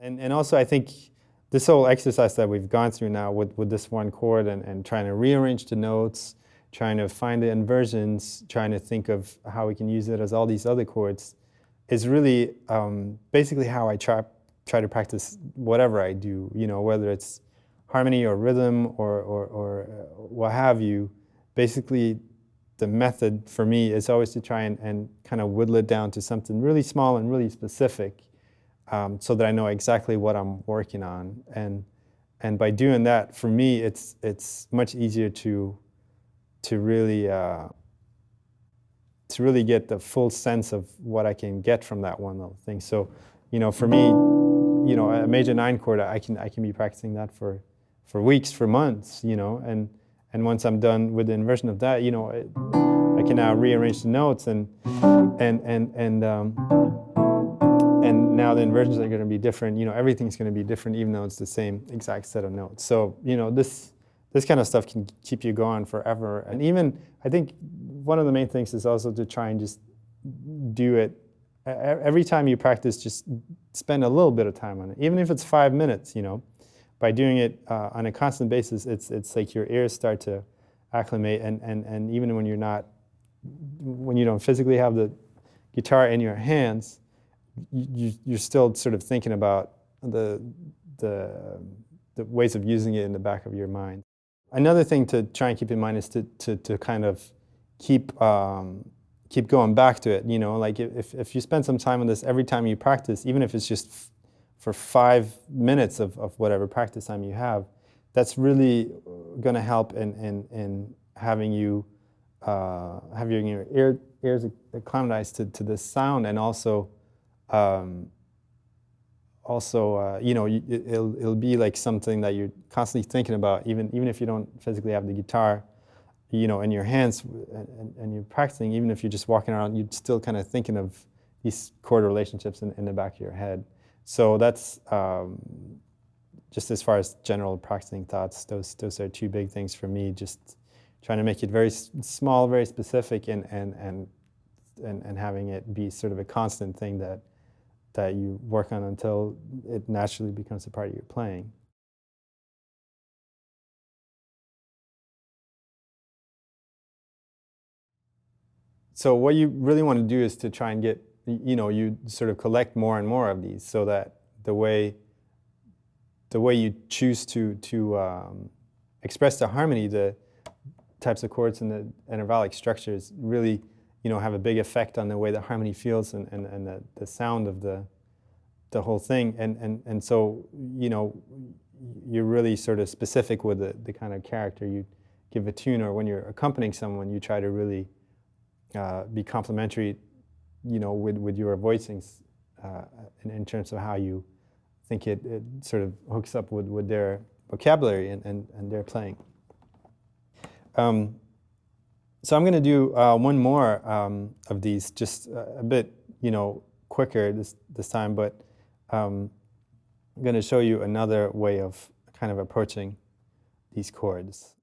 And also I think this whole exercise that we've gone through now with this one chord and trying to rearrange the notes, trying to find the inversions, trying to think of how we can use it as all these other chords, is really basically how I try to practice whatever I do, whether it's harmony or rhythm or what have you. Basically, the method for me is always to try and kind of whittle it down to something really small and really specific, so that I know exactly what I'm working on. And by doing that, for me, it's much easier to really get the full sense of what I can get from that one little thing. So, for me, a major 9 chord, I can be practicing that for weeks, for months, and once I'm done with the inversion of that, I can now rearrange the notes and now the inversions are going to be different. Everything's going to be different, even though it's the same exact set of notes. So, this kind of stuff can keep you going forever. And even, I think one of the main things is also to try and just do it. Every time you practice, just spend a little bit of time on it, even if it's 5 minutes, By doing it on a constant basis, it's like your ears start to acclimate, and even when you don't physically have the guitar in your hands, you're still sort of thinking about the ways of using it in the back of your mind. Another thing to try and keep in mind is to kind of keep going back to it. Like if you spend some time on this every time you practice, even if it's just for 5 minutes of whatever practice time you have, that's really going to help in having you having your ears acclimatized to this sound, and also it'll be like something that you're constantly thinking about, even if you don't physically have the guitar, in your hands, and you're practicing. Even if you're just walking around, you're still kind of thinking of these chord relationships in the back of your head. So that's just as far as general practicing thoughts. Those are 2 big things for me. Just trying to make it very small, very specific, and having it be sort of a constant thing that you work on until it naturally becomes a part of your playing. So what you really want to do is to try and get, you sort of collect more and more of these, so that the way you choose to express the harmony, the types of chords and the intervallic structures really, have a big effect on the way the harmony feels and the sound of the whole thing. And so, you're really sort of specific with the kind of character you give a tune, or when you're accompanying someone, you try to really be complementary, with your voicings in terms of how you think it sort of hooks up with their vocabulary and their playing. So I'm going to do one more of these, just a bit, quicker this time, but I'm going to show you another way of kind of approaching these chords.